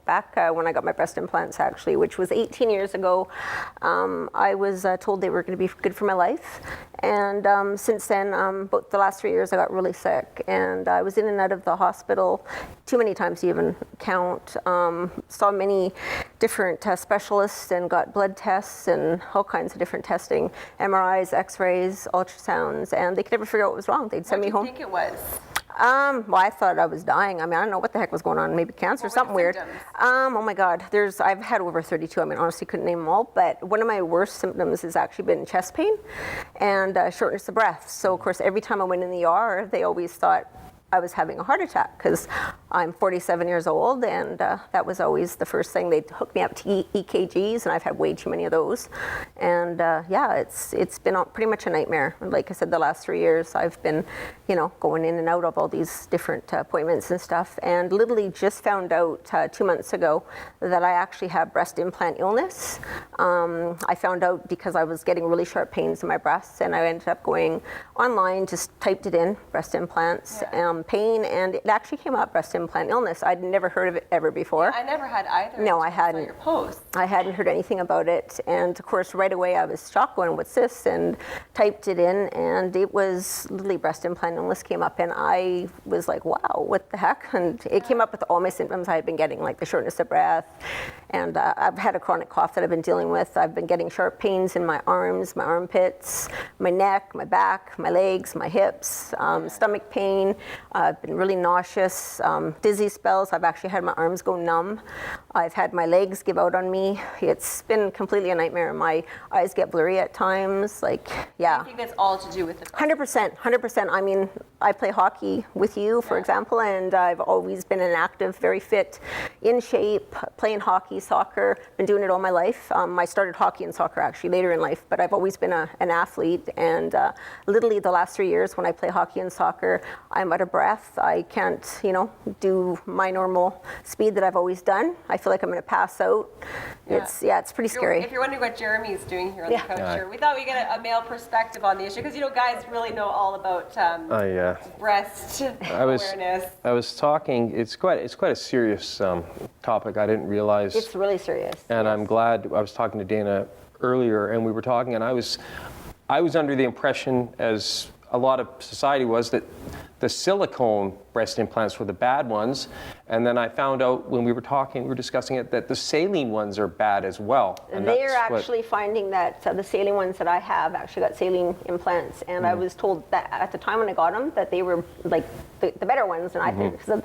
Back when I got my breast implants, actually, which was 18 years ago, I was told they were going to be good for my life. And since then, about the last 3 years, I got really sick. And I was in and out of the hospital too many times to even count. Saw many different specialists and got blood tests and all kinds of different testing, MRIs, x-rays, ultrasounds, and they could never figure out what was wrong. They'd send me home. What do you think it was? Well, I thought I was dying. I mean, I don't know what the heck was going on. Maybe cancer, something weird. Oh my God, I've had over 32. I mean, honestly, couldn't name them all. But one of my worst symptoms has actually been chest pain and shortness of breath. So, of course, every time I went in the ER, they always thought I was having a heart attack because I'm 47 years old, and that was always the first thing. They'd hook me up to EKGs, and I've had way too many of those. And yeah, it's been pretty much a nightmare. Like I said, the last 3 years, I've been, going in and out of all these different appointments and stuff, and literally just found out 2 months ago that I actually have breast implant illness. I found out because I was getting really sharp pains in my breasts, and I ended up going online, just typed it in, breast implants. Yeah. Pain, and it actually came up, breast implant illness. I'd never heard of it ever before. Yeah, I never had either. No, I hadn't. Your post. I hadn't heard anything about it, and of course, right away I was shocked going, "What's this?" and typed it in, and it was literally breast implant illness came up, and I was like, "Wow, what the heck?" And it came up with all my symptoms I had been getting, like the shortness of breath, and I've had a chronic cough that I've been dealing with. I've been getting sharp pains in my arms, my armpits, my neck, my back, my legs, my hips, stomach pain. I've been really nauseous, dizzy spells. I've actually had my arms go numb. I've had my legs give out on me. It's been completely a nightmare. My eyes get blurry at times. Yeah. I think that's all to do with the 100%. I mean, I play hockey with you, for example, and I've always been an active, very fit, in shape, playing hockey, soccer, been doing it all my life. I started hockey and soccer actually later in life, but I've always been an athlete, and literally the last 3 years when I play hockey and soccer, I'm out of breath. I can't, do my normal speed that I've always done. I feel like I'm going to pass out. Yeah. It's pretty scary. If you're wondering what Jeremy's doing here on the couch here, we thought we'd get a male perspective on the issue because guys really know all about breast awareness. I was talking. It's quite a serious topic. I didn't realize it's really serious. And I'm glad. I was talking to Dana earlier, and we were talking, and I was under the impression, as a lot of society was, that the silicone breast implants were the bad ones, and then I found out when we were discussing it, that the saline ones are bad as well. And they're actually finding that the saline ones that I have actually got saline implants, and I was told that at the time when I got them that they were like the better ones, and I think because of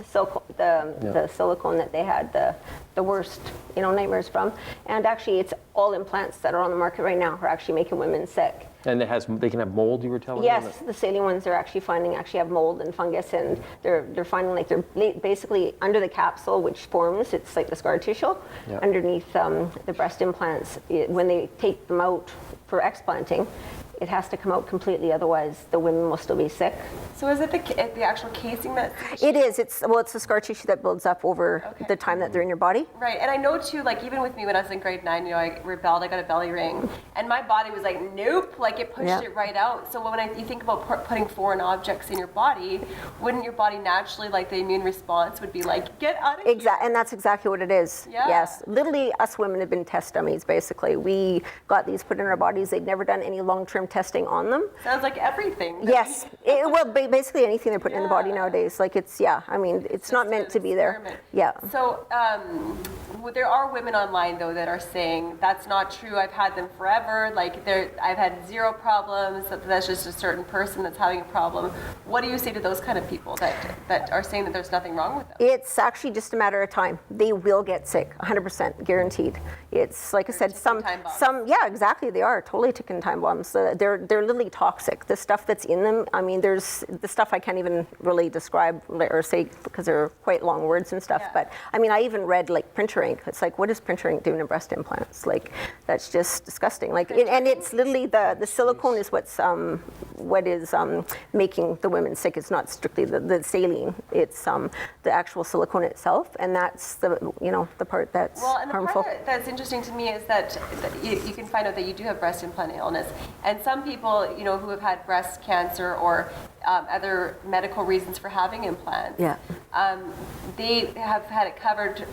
the silicone that they had the worst nightmares from. And actually, it's all implants that are on the market right now are actually making women sick. And they can have mold, you were telling me? Yes, the saline ones they're actually finding have mold and fungus, and they're finding like they're basically under the capsule, which forms, it's like the scar tissue underneath the breast implants. When they take them out for explanting, it has to come out completely, otherwise the women will still be sick. So is it the actual casing that? It is. It's the scar tissue that builds up over the time that they're in your body. Right, and I know too, like even with me when I was in grade 9, I rebelled, I got a belly ring, and my body was like, nope, like it pushed it right out. So when you think about putting foreign objects in your body, wouldn't your body naturally, like the immune response would be like, get out of here? Exactly, and that's exactly what it is. Yeah. Yes, literally us women have been test dummies basically. We got these put in our bodies. They'd never done any long-term testing on them. Sounds like everything. Yes, basically anything they're putting in the body nowadays. Like it's it's not meant to be there. Yeah. So there are women online though that are saying that's not true. I've had them forever. Like I've had zero problems. That's just a certain person that's having a problem. What do you say to those kind of people that are saying that there's nothing wrong with them? It's actually just a matter of time. They will get sick, 100% guaranteed. It's like I said, some exactly. They are totally ticking time bombs. They're literally toxic. The stuff that's in them, I mean, there's the stuff I can't even really describe or say because they're quite long words and stuff. But I mean, I even read like printer ink. It's like, what is printer ink doing to breast implants? Like, that's just disgusting. Like, and it's literally the silicone is what is making the women sick. It's not strictly the saline. It's the actual silicone itself, and that's the part that's harmful. Part that's interesting to me is that you can find out that you do have breast implant illness, and some people who have had breast cancer or other medical reasons for having implants, they have had it covered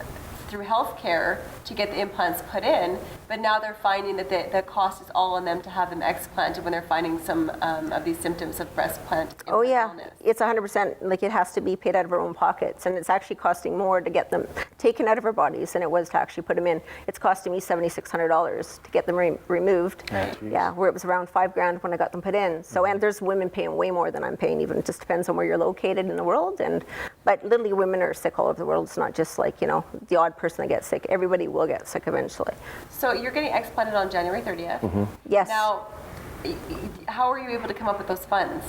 through healthcare to get the implants put in, but now they're finding that the cost is all on them to have them explanted when they're finding some of these symptoms of breast implant Oh yeah, illness. it's 100%, like it has to be paid out of our own pockets, and it's actually costing more to get them taken out of our bodies than it was to actually put them in. It's costing me $7,600 to get them removed. Yeah, where it was around $5,000 when I got them put in. So, and there's women paying way more than I'm paying even. It just depends on where you're located in the world. But literally women are sick all over the world. It's not just like, you know, the odd person that gets sick. Everybody will get sick eventually. So you're getting explanted on January 30th. Yes. Now, how were you able to come up with those funds?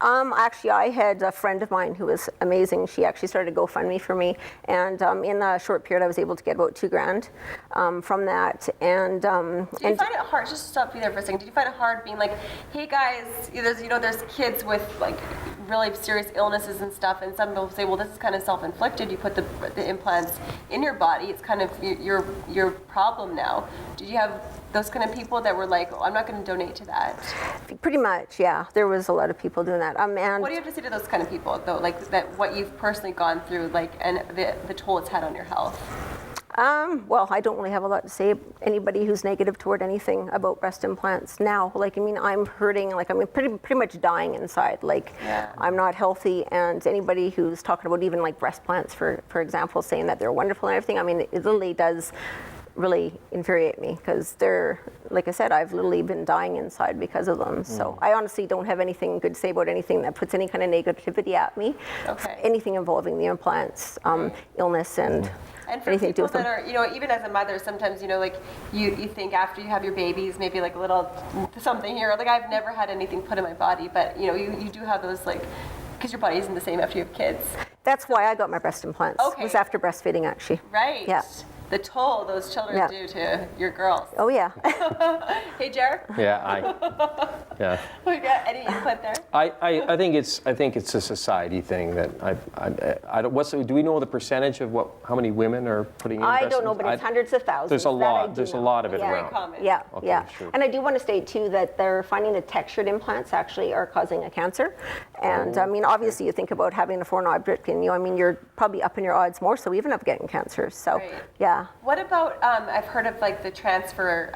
Actually, I had a friend of mine who was amazing. She actually started a GoFundMe for me, and in a short period, I was able to get about $2,000 from that. And Did you find it hard? Just to stop you there for a second. Did you find it hard being like, hey guys, there's kids with like really serious illnesses and stuff, and some people say, well, this is kind of self-inflicted. You put the implants in your body. It's kind of your problem now. Did you have those kind of people that were like, oh, I'm not going to donate to that? Pretty much, yeah. There was a lot of people doing that. And What do you have to say to those kind of people, though? Like that, what you've personally gone through, like, and the toll it's had on your health. Well, I don't really have a lot to say. Anybody who's negative toward anything about breast implants now, like, I mean, I'm hurting, like, I'm pretty much dying inside. Like, Yeah. I'm not healthy, and anybody who's talking about even like breast plants, for example, saying that they're wonderful and everything, I mean, it literally does really infuriate me, because they're, like I said, I've literally been dying inside because of them. So I honestly don't have anything good to say about anything that puts any kind of negativity at me. Okay. Anything involving the implants, illness, and for anything to do people with them. that are, even as a mother, sometimes, like you think after you have your babies, maybe like a little something here. Like, I've never had anything put in my body, but you do have those, like, because your body isn't the same after you have kids. That's why I got my breast implants. Okay. It was after breastfeeding, actually. Right. Yeah. The toll those children do to your girls. Oh yeah. Hey, Jared. Yeah, yeah. We got any input there? I think it's a society thing that I don't. Do we know the percentage of how many women are putting in? I don't know, but it's hundreds of thousands. There's a lot. There's a lot of it Yeah. around. Very common. Yeah, Okay, yeah. sure. And I do want to state too that they're finding the textured implants actually are causing a cancer. And I mean, obviously, you think about having a foreign object, and I mean, you're probably upping your odds more, so even of getting cancer. So, Right. yeah. What about, I've heard of like the transfer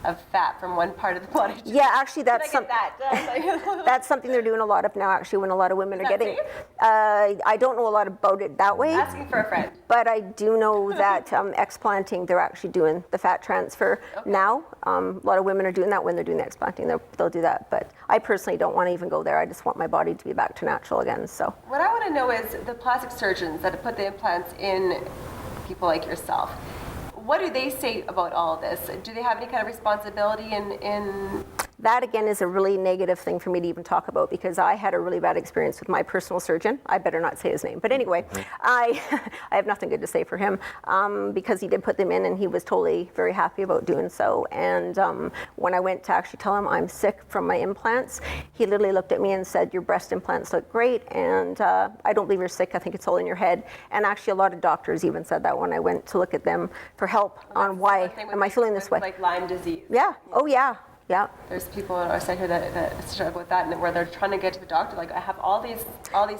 of fat from one part of the body to Yeah, actually, that's Can I get that? that's something they're doing a lot of now. Actually, when a lot of women Is are that getting, safe? I don't know a lot about it that way. Asking for a friend. But I do know that explanting, they're actually doing the fat transfer now. A lot of women are doing that when they're doing the explanting. They'll do that. But I personally don't want to even go there. I just want my body to be back to natural again. So What I want to know is the plastic surgeons that have put the implants in people like yourself. What do they say about all of this? Do they have any kind of responsibility in that again is a really negative thing for me to even talk about, because I had a really bad experience with my personal surgeon. I better not say his name, but anyway, I have nothing good to say for him, because he did put them in and he was totally very happy about doing so. And when I went to actually tell him I'm sick from my implants, he literally looked at me and said, your breast implants look great, and I don't believe you're sick. I think it's all in your head. And actually a lot of doctors even said that when I went to look at them for help on why am I feeling this way. Like Lyme disease. Yeah. Oh yeah. Yeah. There's people on our site here that struggle with that, and where they're trying to get to the doctor, like, I have all these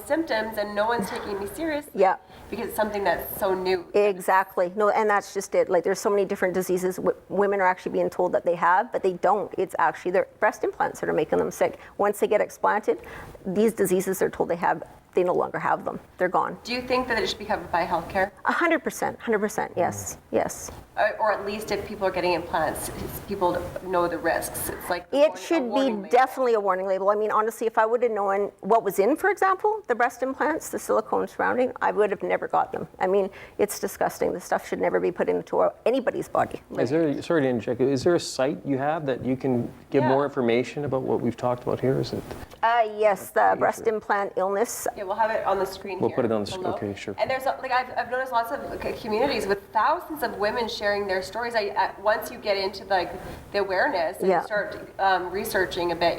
symptoms, and no one's taking me seriously. Yeah. Because it's something that's so new. Exactly. No, and that's just it. Like, there's so many different diseases women are actually being told that they have, but they don't. It's actually their breast implants that are making them sick. Once they get explanted, these diseases they're told they have, they no longer have them. They're gone. Do you think that it should be covered by healthcare? 100%. Yes. Yes. Or at least if people are getting implants, people know the risks. It's like It should be definitely a warning label. I mean, honestly, if I would have known what was in, for example, the breast implants, the silicone surrounding, I would have never got them. I mean, it's disgusting. This stuff should never be put into anybody's body. Sorry to interject. Is there a site you have that you can give more information about what we've talked about here? Is it? Yes, the breast implant illness. Yeah, we'll have it on the screen We'll here. put it on the screen. below. Okay, sure. And there's like I've noticed lots of communities with thousands of women sharing their stories. Once you get into like the awareness and Yeah. start researching a bit,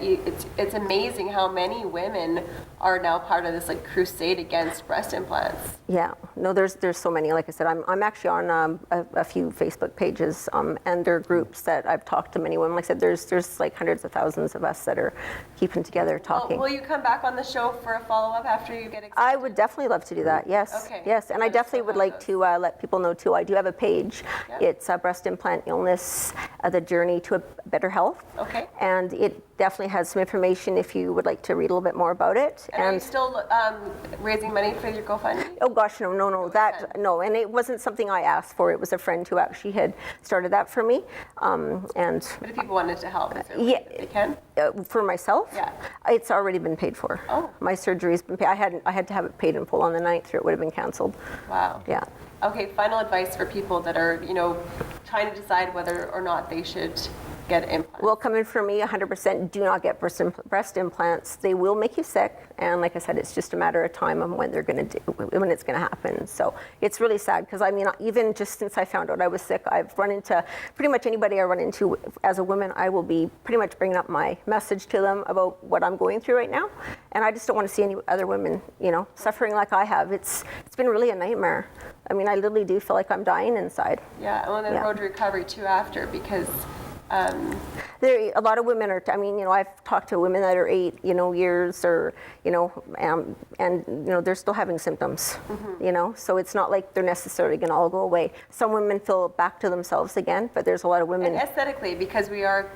it's amazing how many women are now part of this like crusade against breast implants. Yeah, no, there's so many. Like I said, I'm actually on a few Facebook pages, and there are groups that I've talked to many women. Like I said, there's like hundreds of thousands of us that are keeping together, talking. Will you come back on the show for a follow-up after you get I would definitely love to do that. Yes, Okay. yes, and I Let us definitely know would how like it to let people know too. I do have a page. Yep. It's Breast Implant Illness: The Journey to a Better Health. Okay. And it definitely has some information if you would like to read a little bit more about it. And are you still raising money for your GoFundMe? Oh gosh, no, no, and it wasn't something I asked for. It was a friend who actually had started that for me, and But if people wanted to help, is there a way yeah, that they can? for myself, Yeah. it's already been paid for. Oh. My surgery's been paid. I had to have it paid in full on the 9th, or it would have been canceled. Wow. Yeah. Okay, final advice for people that are, trying to decide whether or not they should get implants. Well, coming from me, 100% do not get breast implants. They will make you sick, and like I said, it's just a matter of time of when when it's going to happen. So it's really sad because I mean, even just since I found out I was sick, I've run into pretty much anybody I run into as a woman. I will be pretty much bringing up my message to them about what I'm going through right now, and I just don't want to see any other women, suffering like I have. It's been really a nightmare. I mean, I literally do feel like I'm dying inside. Yeah, and on the road to recovery too after, because There, a lot of women are. I mean, I've talked to women that are 8, years, or and they're still having symptoms. So it's not like they're necessarily going to all go away. Some women feel back to themselves again, but there's a lot of women. and aesthetically, because we are,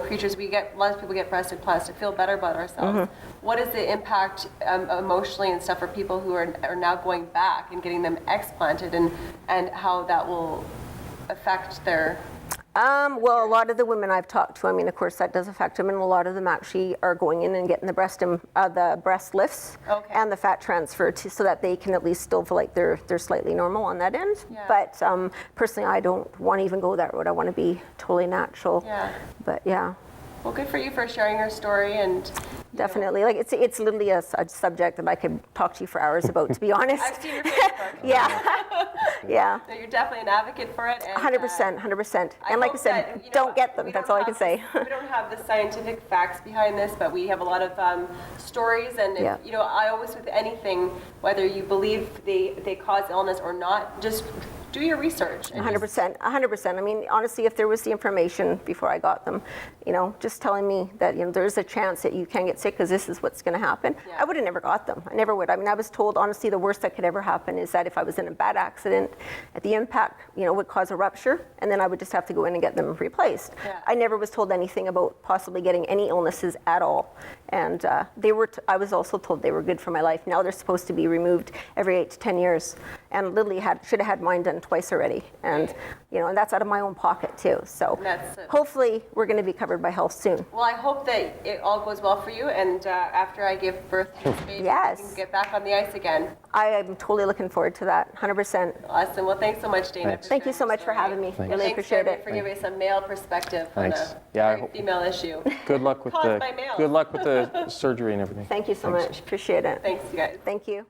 creatures, a lot of people get breast implants to feel better about ourselves. What is the impact emotionally and stuff for people who are now going back and getting them explanted, and how that will affect their... Well, a lot of the women I've talked to, I mean, of course, that does affect them, and a lot of them actually are going in and getting the breast lifts Okay. and the fat transfer so that they can at least still feel like they're slightly normal on that end. Yeah. But personally, I don't want to even go that road. I want to be totally natural. Yeah. But yeah. Well, good for you for sharing your story, and Definitely. Like it's literally a subject that I could talk to you for hours about, to be honest. I've seen your Facebook. Yeah. Yeah. So you're definitely an advocate for it. And, 100%. And like I hope said, that, don't get them. we That's don't all I can have say. We don't have the scientific facts behind this, but we have a lot of stories. And if, Yeah. I always, with anything, whether you believe they cause illness or not, just do your research. And 100%. I mean, honestly, if there was the information before I got them, just telling me that, there's a chance that you can get sick because this is what's going to happen, Yeah. I would have never got them. I never would. I mean, I was told, honestly, the worst that could ever happen is that if I was in a bad accident, at the impact, would cause a rupture, and then I would just have to go in and get them replaced. Yeah. I never was told anything about possibly getting any illnesses at all. And I was also told they were good for my life. Now they're supposed to be removed every 8 to 10 years. And literally should have had mine done twice already. And, and that's out of my own pocket too. So hopefully we're going to be covered by health soon. Well, I hope that it all goes well for you, and after I give birth to this baby, Yes. you can get back on the ice again. I am totally looking forward to that, 100%. Awesome. Well, thanks so much, Dana. Thanks. for Thank you sharing so your much for story. having me. Thanks. Really Thanks, appreciate Jeremy, it. for giving us a male perspective Thanks. on a Yeah, I very hope- female issue. Good luck with Caused by males. good luck with the surgery and everything. Thank you so much. Appreciate it. Thanks, you guys. Thank you.